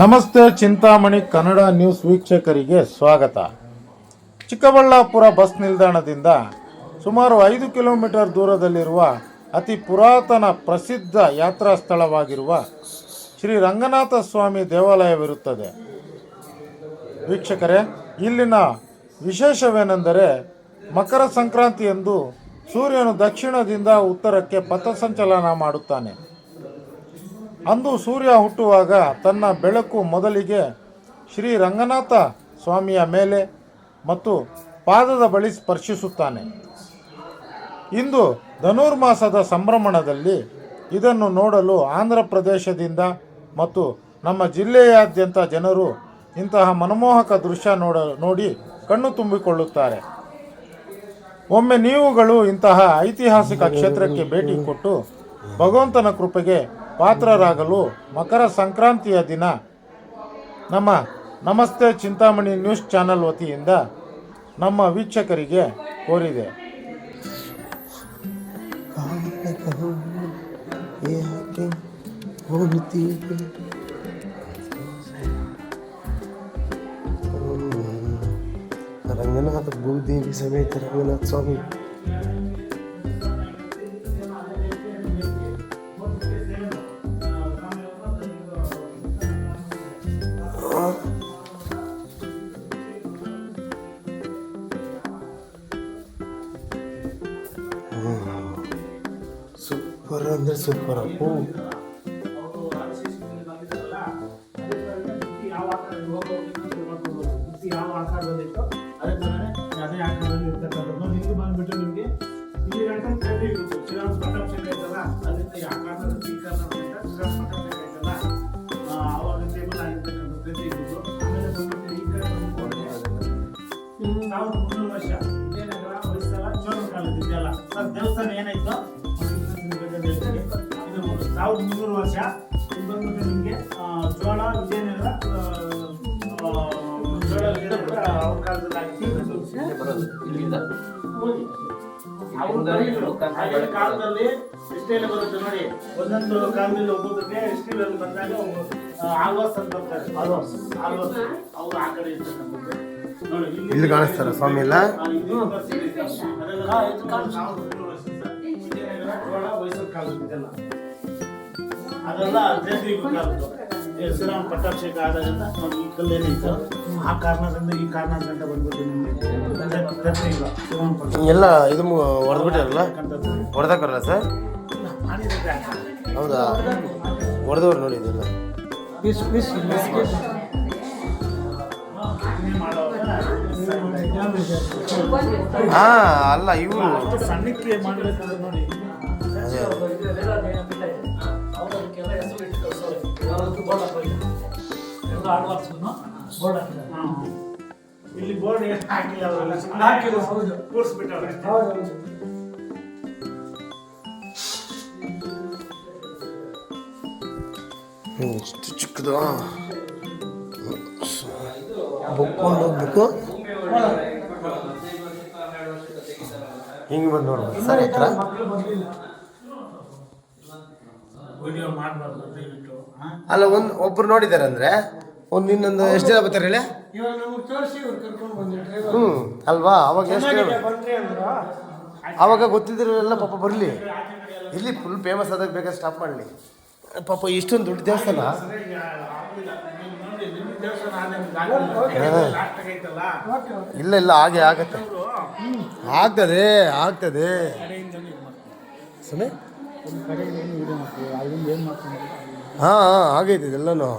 ನಮಸ್ತೆ ಚಿಂತಾಮಣಿ ಕನ್ನಡ ನ್ಯೂಸ್ ವೀಕ್ಷಕರಿಗೆ ಸ್ವಾಗತ. ಚಿಕ್ಕಬಳ್ಳಾಪುರ ಬಸ್ ನಿಲ್ದಾಣದಿಂದ ಸುಮಾರು 5 ಕಿಲೋಮೀಟರ್ ದೂರದಲ್ಲಿರುವ ಅತಿ ಪುರಾತನ ಪ್ರಸಿದ್ಧ ಯಾತ್ರಾ ಸ್ಥಳವಾಗಿರುವ ಶ್ರೀ ರಂಗನಾಥ ಸ್ವಾಮಿ ದೇವಾಲಯವಿರುತ್ತದೆ. ವೀಕ್ಷಕರೇ, ಇಲ್ಲಿನ ವಿಶೇಷವೇನೆಂದರೆ ಮಕರ ಸಂಕ್ರಾಂತಿಯಂದು ಸೂರ್ಯನು ದಕ್ಷಿಣದಿಂದ ಉತ್ತರಕ್ಕೆ ಪಥಸಂಚಲನ ಮಾಡುತ್ತಾನೆ. ಅಂದು ಸೂರ್ಯ ಹುಟ್ಟುವಾಗ ತನ್ನ ಬೆಳಕು ಮೊದಲಿಗೆ ಶ್ರೀ ರಂಗನಾಥ ಸ್ವಾಮಿಯ ಮೇಲೆ ಮತ್ತು ಪಾದದ ಬಳಿ ಸ್ಪರ್ಶಿಸುತ್ತಾನೆ. ಇಂದು ಧನುರ್ಮಾಸದ ಸಂಭ್ರಮಣದಲ್ಲಿ ಇದನ್ನು ನೋಡಲು ಆಂಧ್ರ ಪ್ರದೇಶದಿಂದ ಮತ್ತು ನಮ್ಮ ಜಿಲ್ಲೆಯಾದ್ಯಂತ ಜನರು ಇಂತಹ ಮನಮೋಹಕ ದೃಶ್ಯ ನೋಡಿ ಕಣ್ಣು ತುಂಬಿಕೊಳ್ಳುತ್ತಾರೆ. ಒಮ್ಮೆ ನೀವುಗಳು ಇಂತಹ ಐತಿಹಾಸಿಕ ಕ್ಷೇತ್ರಕ್ಕೆ ಭೇಟಿ ಕೊಟ್ಟು ಭಗವಂತನ ಕೃಪೆಗೆ ಪಾತ್ರರಾಗಲು ಮಕರ ಸಂಕ್ರಾಂತಿಯ ದಿನ ನಮ್ಮ ನಮಸ್ತೆ ಚಿಂತಾಮಣಿ ನ್ಯೂಸ್ ಚಾನೆಲ್ ವತಿಯಿಂದ ನಮ್ಮ ವೀಕ್ಷಕರಿಗೆ ಕೋರಿದೆ. ರಂಗನಾಥ ಭೂದೇವಿ ಸಮೇತ ರಂಗನಾಥ ಸ್ವಾಮಿ ಸೂಪರ್ ಅಂದ್ರೆ ಸೂಪರ್. ಅದೇ ಆಕಾರದಲ್ಲಿ ಇರ್ತಕ್ಕಂಥದ್ದು ನಿಮ್ಗೆ ಬಂದ್ಬಿಟ್ಟು ನಿಮಗೆ ಇಲ್ಲಿ ಗಂಟೆ ಶ್ರೀರಾಮ್ ಪಟ್ಟಾಭಿಷೇಕ ಐತಲ್ಲ, ಅದರಿಂದ ಈ ಆಕಾರದ ಸ್ವೀಕಾರ ಶ್ರೀರಾಮ್ ಪಟ್ಟಾಭಿಷೇಕ ಐತಲ್ಲ, ಅವಾಗ ಟೇಬಲ್ ಆಗಿರ್ತಕ್ಕಂಥ ಪ್ರತಿ ಇದ್ದು ಆಮೇಲೆ ಬಂದ್ಬಿಟ್ಟು ಈ ಕಡೆ 1300 ವರ್ಷ ವಿಜಯನಗರ ಹೊಯ್ಸಳ ಚೋಳರ ಕಾಲದ ಇದೆಯಲ್ಲ ಸರ್. ದೇವಸ್ಥಾನ ಏನಾಯ್ತು ಇದು 1300 ವರ್ಷ. ಇದು ಬಂದ್ಬಿಟ್ಟು ನಿಮಗೆ ಚೋಳ ವಿಜಯನಗರ ಕಾಲದಲ್ಲಿ ಹಿಸ್ಟ್ರಿಯಲ್ಲಿ ಬರುತ್ತೆ ನೋಡಿ. ಒಂದೊಂದು ಕಾಲದಲ್ಲಿ ಒಬ್ಬೊಬ್ಬರಿಗೆ ಹಿಸ್ಟ್ರಿಯಲ್ಲಿ ಬಂದಾಗ ಆಲ್ವಾಸ್ ಅಂತ ಬರ್ತಾರೆ. ಆಲ್ವಾಸ್ ಅವರು ಆ ಕಡೆ ಇರ್ತಕ್ಕಂಥದ್ದು ನೋಡಿ. ಇಲ್ಲಿ ಕಾಣಿಸ್ತಾರ ಸ್ವಾಮಿ ಎಲ್ಲ. ವಿಜಯನಗರ ಚೋಳ ಹೊಯ್ಸಳ ಕಾಲದಿದೆಲ್ಲ ಅದೆಲ್ಲ ಜಯದ್ವೀಪ ಕಾಲದ್ದು. ಶ್ರೀರಾಮ್ ಪಟ್ಟಾಭಿಷೇಕ ಆದಾಗಿಂದ ನೋಡಿ ಈ ಕಲ್ಲು ಏನಿತ್ತು ಆ ಕಾರಣದಿಂದ ಈ ಕಾರಣ ಗಂಟ ಬಂದ್ಬಿಟ್ಟು ನಿಮಗೆ ಎಲ್ಲ ಇದು ಹೊಡೆದ್ಬಿಟ್ಟಿರಲ್ಲ, ಹೊಡೆದಾಕರಲ್ಲ ಸರ್? ಹೌದಾ, ಹೊಡೆದವ್ರು ನೋಡಿ ಇದೆಲ್ಲ. ಹಾ ಅಲ್ಲ ಇವರು ಸಣ್ಣಕ್ಕೆ ಮಾಡಬೇಕಾದ್ರೆ ನೋಡಿ. ಇಲ್ಲಿ ಬೋರ್ಡ್ ಏನು ಹಾಕಿಲ್ಲ, ಅವರೆಲ್ಲ ಕೂರಿಸ್ಬಿಟ್ಟವ್ರೆ. ಇಷ್ಟು ಚಿಕ್ಕದು ಬುಕ್ಕೊಂಡು ಹೋಗ್ಬೇಕು. ಹಿಂಗೆ ಬಂದು ನೋಡ್ಬೋದು ಸರ್ ಹತ್ರ. ವಿಡಿಯೋ ಮಾಡಬಾರ್ದು ದಯವಿಟ್ಟು. ಅಲ್ಲ ಒಬ್ರು ನೋಡಿದ್ದಾರೆ ಅಂದರೆ ಇನ್ನೊಂದು ಎಷ್ಟು ಜನ ಬರ್ತಾರೆ ಹೇಳಿ? ಅಲ್ವಾ, ಅವಾಗ ಎಷ್ಟು ಅವಾಗ ಗೊತ್ತಿದ್ರೆಲ್ಲ ಪಾಪ ಬರಲಿ. ಇಲ್ಲಿ ಫುಲ್ ಫೇಮಸ್ ಆದಾಗ ಬೇಕಾದ್ರೆ ಸ್ಟಾಪ್ ಮಾಡಲಿ. ಪಾಪ ಇಷ್ಟೊಂದು ದೊಡ್ಡ ದೇವಸ್ಥಾನ. ಇಲ್ಲ ಇಲ್ಲ ಹಾಗೆ ಆಗತ್ತೆ, ಆಗ್ತದೆ ಸುಮ್ಮನೆ. ಹಾಂ ಆಗೈತೆ ಇದೆಲ್ಲನೂ.